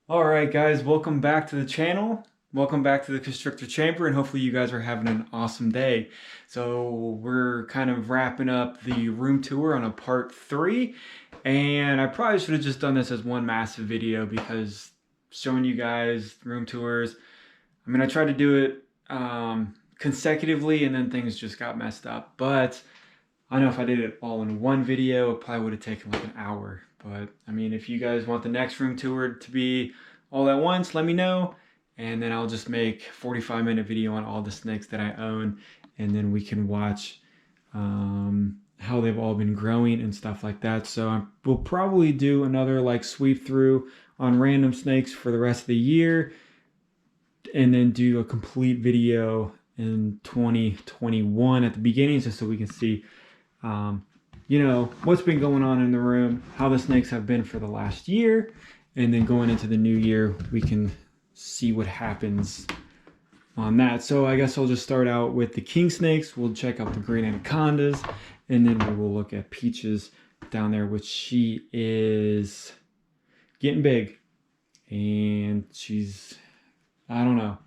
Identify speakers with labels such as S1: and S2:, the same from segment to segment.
S1: Alright guys, welcome back to the channel. Welcome back to the Constrictor Chamber, and hopefully you guys are having an awesome day. So we're kind of wrapping up the room tour on a part 3, and I probably should have just done this as one massive video because showing you guys room tours, I tried to do it consecutively and then things just got messed up. But I know if I did it all in one video, it probably would have taken like an hour. But if you guys want the next room tour to be all at once, let me know. And then I'll just make 45-minute video on all the snakes that I own. And then we can watch how they've all been growing and stuff like that. So we'll probably do another like sweep through on random snakes for the rest of the year. And then do a complete video in 2021 at the beginning just so we can see what's been going on in the room, how the snakes have been for the last year, and then going into the new year, we can see what happens on that. So I guess I'll just start out with the Kingsnakes. We'll check out the green Anacondas, and then we will look at Peaches down there, which she is getting big, and she's, I don't know,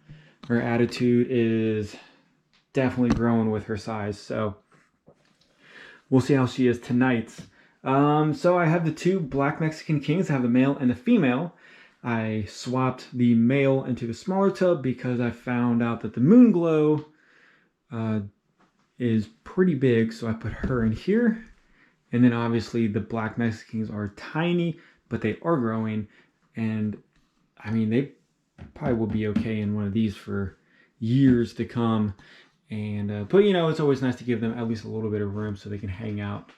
S1: her attitude is definitely growing with her size. So we'll see how she is tonight. So I have the two black Mexican Kings. I have the male and the female. I swapped the male into the smaller tub because I found out that the Moonglow is pretty big. So I put her in here. And then obviously the black Mexicans are tiny, but they are growing. And they probably will be okay in one of these for years to come. And but it's always nice to give them at least a little bit of room so they can hang out.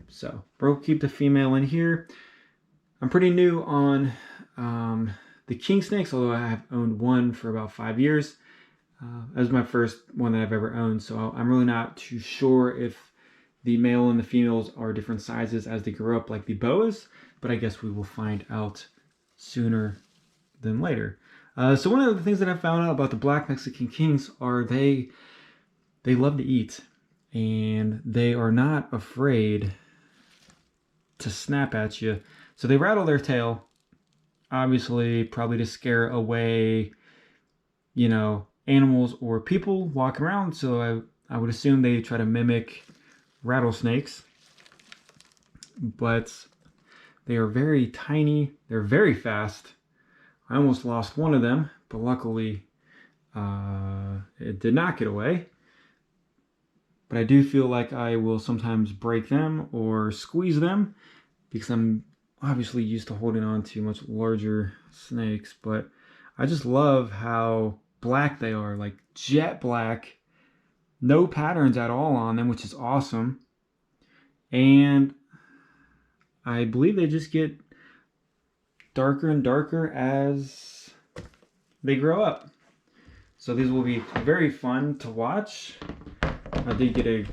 S1: So we'll keep the female in here. I'm pretty new on the Kingsnakes, although I have owned one for about 5 years. That was my first one that I've ever owned, so I'm really not too sure if the male and the females are different sizes as they grow up like the boas, but I guess we will find out sooner than later. So one of the things that I found out about the black Mexican Kings are they love to eat, and they are not afraid to snap at you. So they rattle their tail, obviously probably to scare away, animals or people walking around. So I would assume they try to mimic rattlesnakes, but they are very tiny. They're very fast. I almost lost one of them, but luckily it did not get away. But I do feel like I will sometimes break them or squeeze them because I'm obviously used to holding on to much larger snakes. But I just love how black they are, like jet black, no patterns at all on them, which is awesome. And I believe they just get darker and darker as they grow up. So these will be very fun to watch. I did get a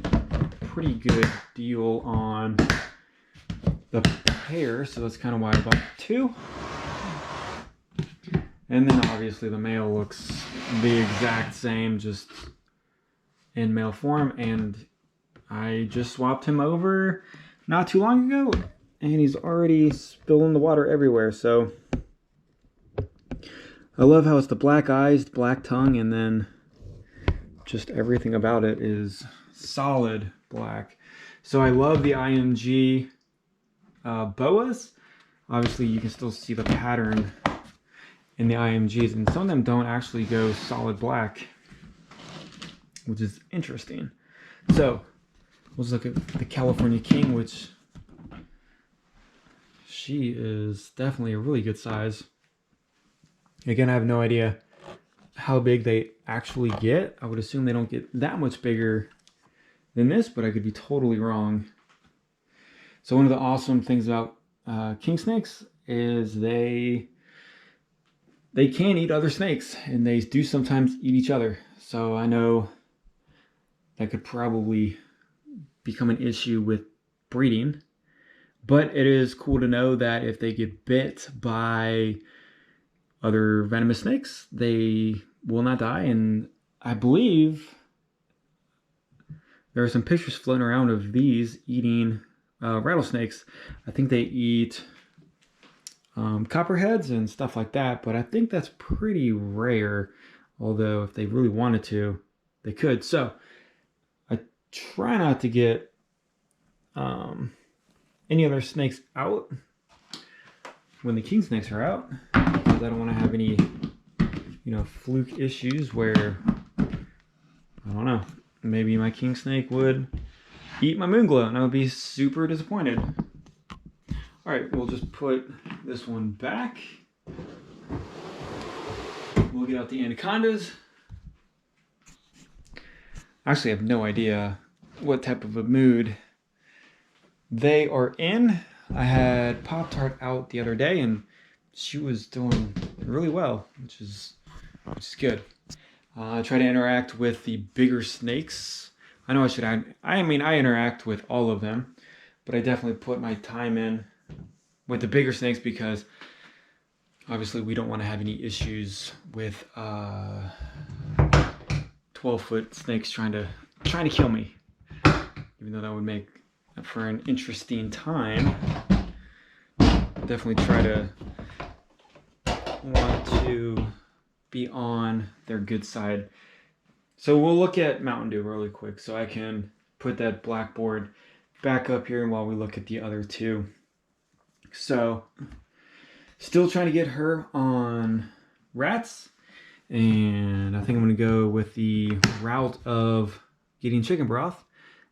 S1: pretty good deal on the pair, so that's kind of why I bought two. And then obviously the male looks the exact same, just in male form. And I just swapped him over not too long ago, and he's already spilling the water everywhere. So I love how it's the black eyes, black tongue, and then just everything about it is solid black. So I love the IMG boas. Obviously you can still see the pattern in the IMGs, and some of them don't actually go solid black, which is interesting. So let's look at the California King, which she is definitely a really good size. Again, I have no idea how big they actually get. I would assume they don't get that much bigger than this, but I could be totally wrong. So one of the awesome things about king snakes is they can eat other snakes, and they do sometimes eat each other. So I know that could probably become an issue with breeding, but it is cool to know that if they get bit by other venomous snakes, they will not die. And I believe there are some pictures floating around of these eating rattlesnakes. I think they eat copperheads and stuff like that, but I think that's pretty rare. Although if they really wanted to, they could. So I try not to get any other snakes out when the king snakes are out, because I don't want to have any, fluke issues where, I don't know, maybe my king snake would eat my moon glow and I would be super disappointed. All right, we'll just put this one back. We'll get out the anacondas. Actually, I have no idea what type of a mood they are in. I had Pop-Tart out the other day and she was doing really well, which is good. I try to interact with the bigger snakes. I know I should add, I interact with all of them, but I definitely put my time in with the bigger snakes because obviously we don't want to have any issues with 12-foot snakes trying to kill me, even though that would make for an interesting time. Definitely try to want to be on their good side. So we'll look at Mountain Dew really quick so I can put that blackboard back up here while we look at the other two. So still trying to get her on rats, and I think I'm going to go with the route of getting chicken broth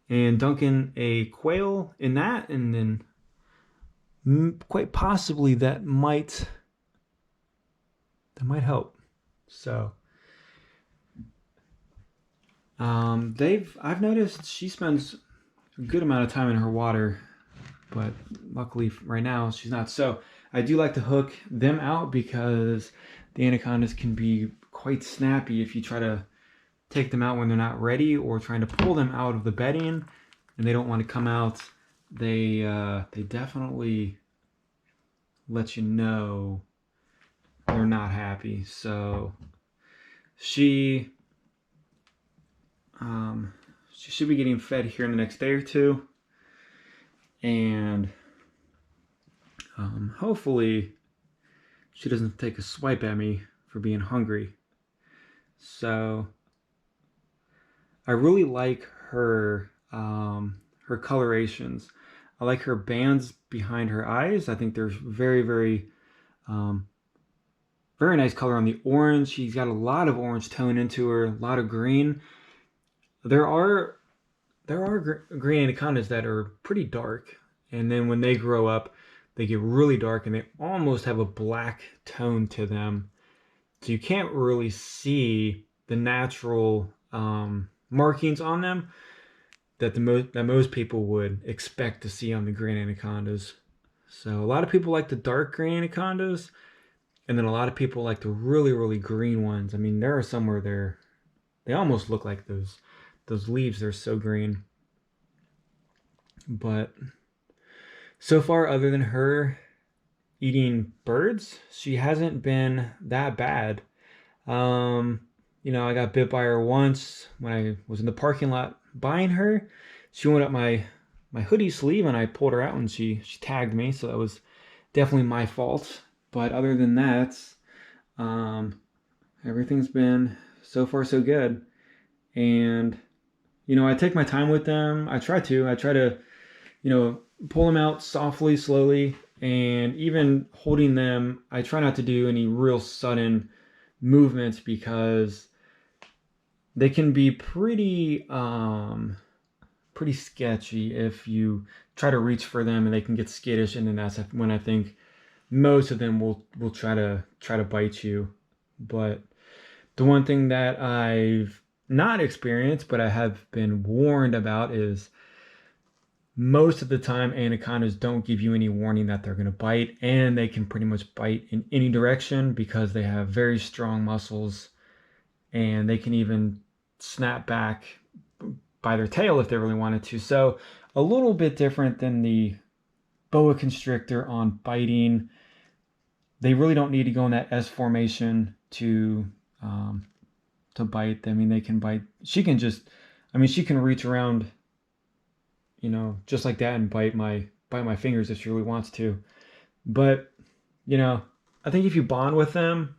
S1: and dunking a quail in that, and then quite possibly that might help. So I've noticed she spends a good amount of time in her water, but luckily right now she's not. So I do like to hook them out because the anacondas can be quite snappy if you try to take them out when they're not ready, or trying to pull them out of the bedding and they don't want to come out. They definitely let you know they're not happy. So she should be getting fed here in the next day or two, and hopefully she doesn't take a swipe at me for being hungry. So I really like her her colorations. I like her bands behind her eyes. I think there's very, very nice color on the orange. She's got a lot of orange tone into her, a lot of green. There are green anacondas that are pretty dark, and then when they grow up, they get really dark and they almost have a black tone to them. So you can't really see the natural markings on them that most people would expect to see on the green anacondas. So a lot of people like the dark green anacondas, and then a lot of people like the really, really green ones. I mean, there are some where they almost look like those leaves. They're so green. But so far, other than her eating birds, she hasn't been that bad. I got bit by her once when I was in the parking lot buying her. She went up my hoodie sleeve and I pulled her out and she tagged me, so that was definitely my fault. But other than that, everything's been so far so good. And I take my time with them. I try to pull them out softly, slowly, and even holding them, I try not to do any real sudden movements because they can be pretty sketchy if you try to reach for them and they can get skittish, and then that's when I think most of them will try to bite you. But the one thing that I've not experienced but I have been warned about is most of the time anacondas don't give you any warning that they're going to bite, and they can pretty much bite in any direction because they have very strong muscles, and they can even snap back by their tail if they really wanted to. So a little bit different than the boa constrictor on biting. They really don't need to go in that S formation to bite. I mean, they can bite. She can reach around, just like that and bite my fingers if she really wants to. But you know, I think if you bond with them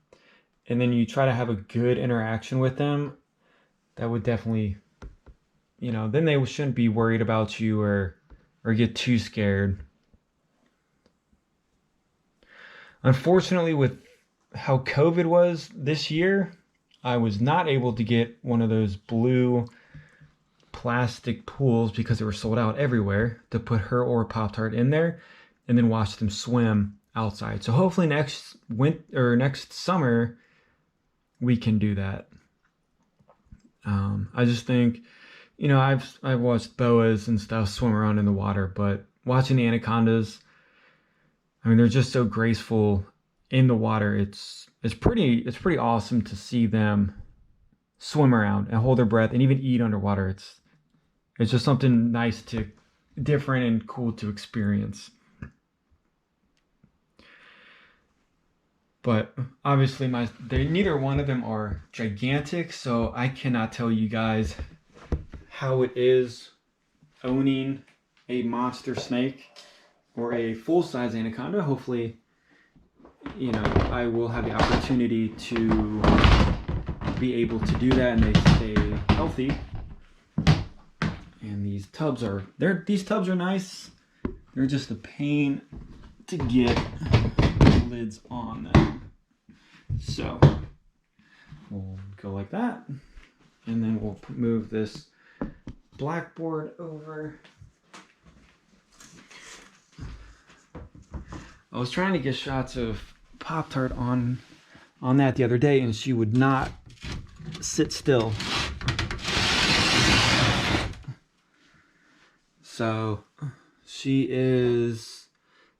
S1: and then you try to have a good interaction with them, that would definitely, you know, then they shouldn't be worried about you or get too scared. Unfortunately, with how COVID was this year, I was not able to get one of those blue plastic pools because they were sold out everywhere to put her or Pop-Tart in there and then watch them swim outside. So hopefully next winter or next summer we can do that. I just think, you know, I've watched boas and stuff swim around in the water, but watching the anacondas, I mean, they're just so graceful in the water. It's pretty awesome to see them swim around and hold their breath and even eat underwater. It's just something nice to different and cool to experience. But obviously neither one of them are gigantic, so I cannot tell you guys how it is owning a monster snake or a full-size anaconda. Hopefully, you know, I will have the opportunity to be able to do that and they stay healthy. And these tubs are nice. They're just a pain to get the lids on them. So we'll go like that, and then we'll move this blackboard over. I was trying to get shots of Pop-Tart on that the other day, and she would not sit still. So she is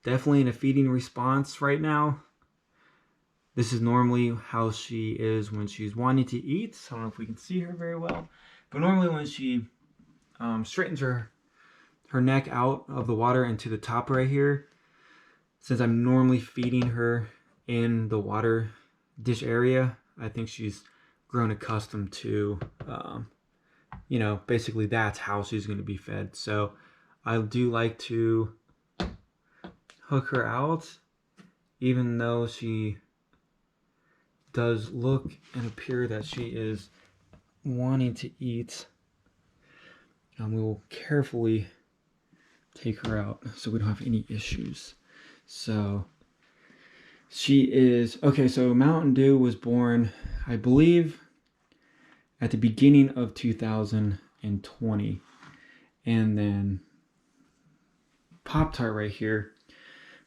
S1: definitely in a feeding response right now. This is normally how she is when she's wanting to eat. I don't know if we can see her very well, but normally when she straightens her neck out of the water into the top right here, since I'm normally feeding her in the water dish area, I think she's grown accustomed to, you know, basically that's how she's going to be fed. So I do like to hook her out, even though she does look and appear that she is wanting to eat. We will carefully take her out so we don't have any issues. So she is, okay, so Mountain Dew was born, I believe, at the beginning of 2020. And then Pop-Tart right here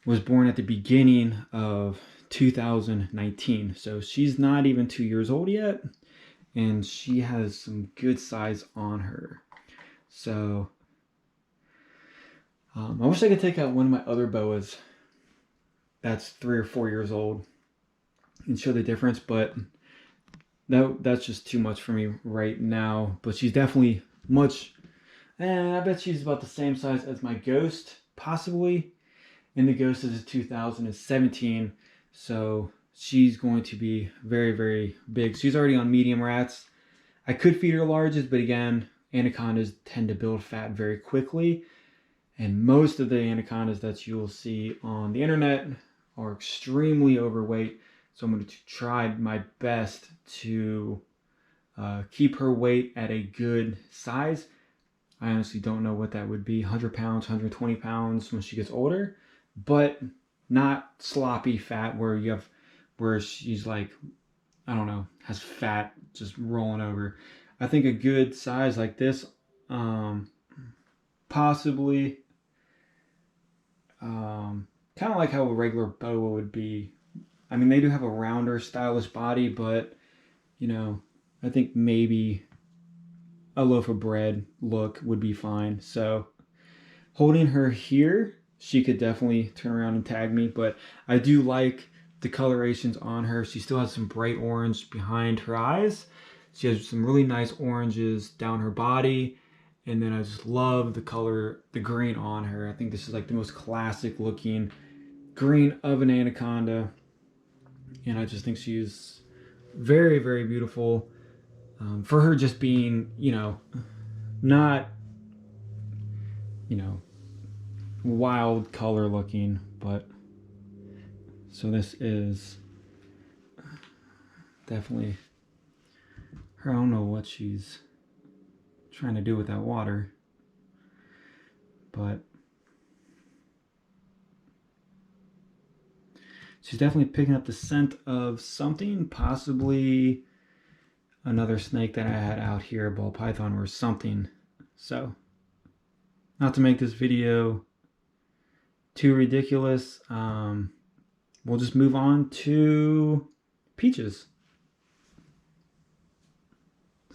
S1: was born at the beginning of 2019. So she's not even 2 years old yet, and she has some good size on her. So I wish I could take out one of my other boas that's 3 or 4 years old and show the difference, but that's just too much for me right now. But she's definitely much, I bet she's about the same size as my Ghost, possibly. And the Ghost is 2017, so she's going to be very, very big. She's already on medium rats. I could feed her larges, but again, anacondas tend to build fat very quickly. And most of the anacondas that you will see on the internet are extremely overweight. So I'm going to try my best to keep her weight at a good size. I honestly don't know what that would be, 100 pounds, 120 pounds when she gets older, but not sloppy fat where she's like, I don't know, has fat just rolling over. I think a good size like this, possibly, kind of like how a regular boa would be. I mean, they do have a rounder, stylish body, but, you know, I think maybe a loaf of bread look would be fine. So holding her here, she could definitely turn around and tag me, but I do like the colorations on her. She still has some bright orange behind her eyes. She has some really nice oranges down her body. And then I just love the color, the green on her. I think this is like the most classic looking green of an anaconda. And I just think she's very, very beautiful. For her just being, you know, not, you know, wild color looking, but So this is definitely her. I don't know what she's trying to do with that water, but she's definitely picking up the scent of something, possibly another snake that I had out here, a ball python or something. So, not to make this video too ridiculous, we'll just move on to peaches.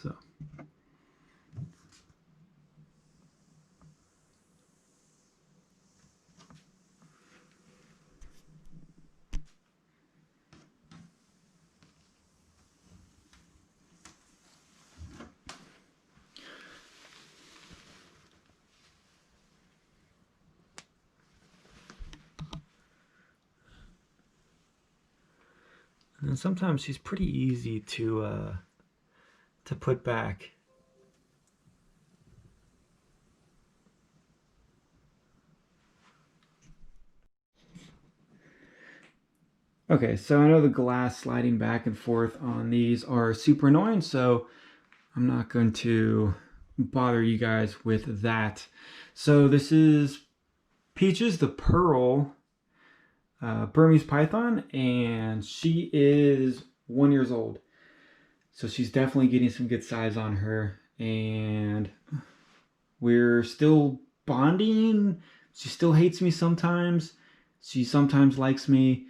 S1: So. And sometimes she's pretty easy to put back. Okay, so I know the glass sliding back and forth on these are super annoying, so I'm not going to bother you guys with that. So this is Peaches, the Pearl Burmese python, and she is 1 year old. So she's definitely getting some good size on her, and we're still bonding. She still hates me sometimes. She sometimes likes me.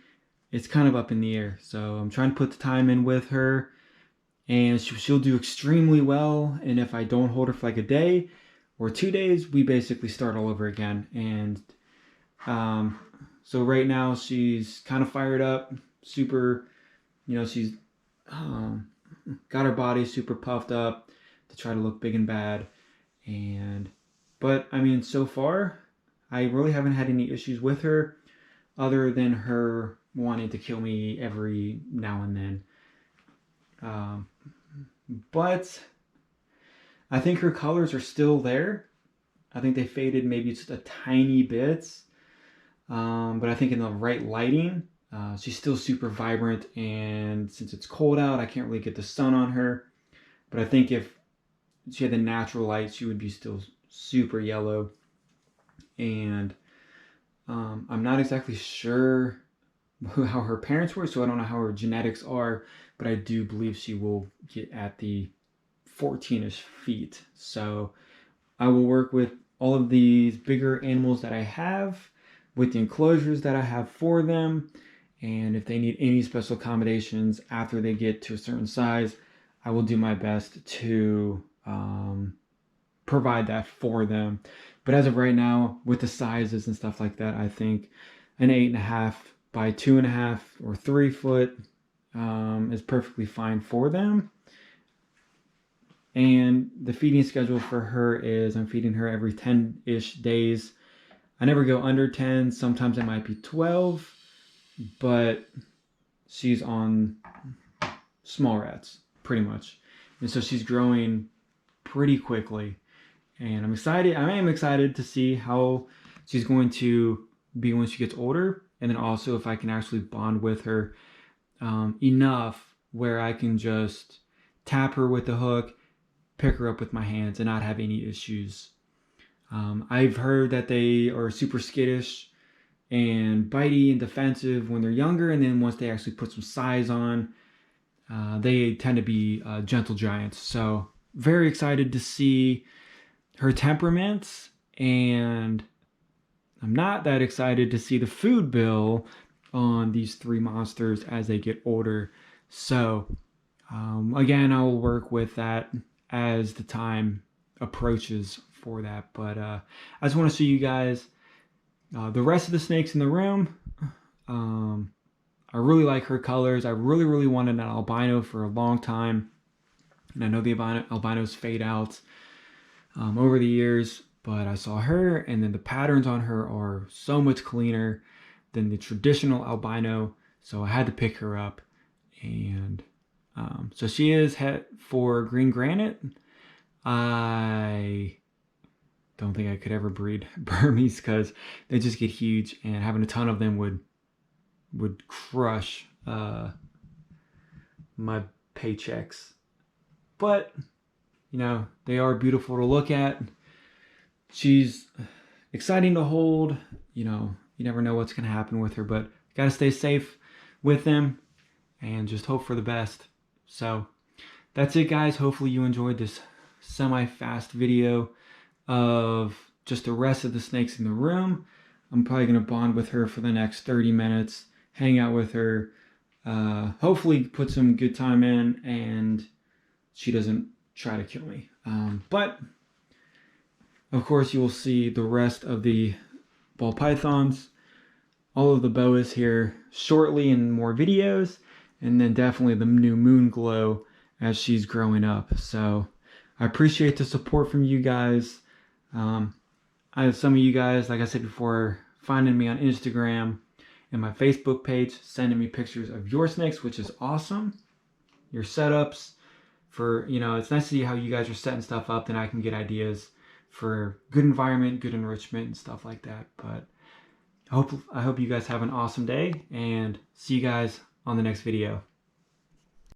S1: It's kind of up in the air. So I'm trying to put the time in with her, and she'll do extremely well. And if I don't hold her for like a day or 2 days, we basically start all over again. And so right now she's kind of fired up, super, she's got her body super puffed up to try to look big and bad. But I mean, so far, I really haven't had any issues with her other than her wanting to kill me every now and then. But I think her colors are still there. I think they faded maybe just a tiny bit. But I think in the right lighting, she's still super vibrant. And since it's cold out, I can't really get the sun on her. But I think if she had the natural light, she would be still super yellow. And I'm not exactly sure how her parents were, so I don't know how her genetics are, but I do believe she will get at the 14-ish feet. So I will work with all of these bigger animals that I have with the enclosures that I have for them. And if they need any special accommodations after they get to a certain size, I will do my best to provide that for them. But as of right now, with the sizes and stuff like that, I think an 8.5 by 2.5 or 3 foot is perfectly fine for them. And the feeding schedule for her is I'm feeding her every 10-ish days. I never go under 10. Sometimes it might be 12, but she's on small rats pretty much. And so she's growing pretty quickly. And I'm excited. I am excited to see how she's going to be when she gets older. And then also if I can actually bond with her enough where I can just tap her with the hook, pick her up with my hands, and not have any issues. I've heard that they are super skittish and bitey and defensive when they're younger. And then once they actually put some size on, they tend to be gentle giants. So very excited to see her temperaments, and I'm not that excited to see the food bill on these 3 monsters as they get older. So again, I will work with that as the time approaches for that. But I just want to show you guys the rest of the snakes in the room. I really like her colors. I really wanted an albino for a long time, and I know the albinos fade out over the years, but I saw her, and then the patterns on her are so much cleaner than the traditional albino, so I had to pick her up. And so she is het for green granite. I don't think I could ever breed Burmese because they just get huge, and having a ton of them would would crush my paychecks. But, you know, they are beautiful to look at. She's exciting to hold. You know, you never know what's going to happen with her, but got to stay safe with them and just hope for the best. So that's it, guys. Hopefully you enjoyed this semi-fast video of just the rest of the snakes in the room. I'm probably going to bond with her for the next 30 minutes, hang out with her, hopefully put some good time in, and she doesn't try to kill me. But of course you will see the rest of the ball pythons, all of the boas here shortly in more videos, and then definitely the new moon glow as she's growing up. So I appreciate the support from you guys. I have some of you guys, like I said before, finding me on Instagram and my Facebook page, sending me pictures of your snakes, which is awesome. Your setups for, you know, it's nice to see how you guys are setting stuff up. Then I can get ideas for good environment, good enrichment, and stuff like that. But I hope you guys have an awesome day, and see you guys on the next video.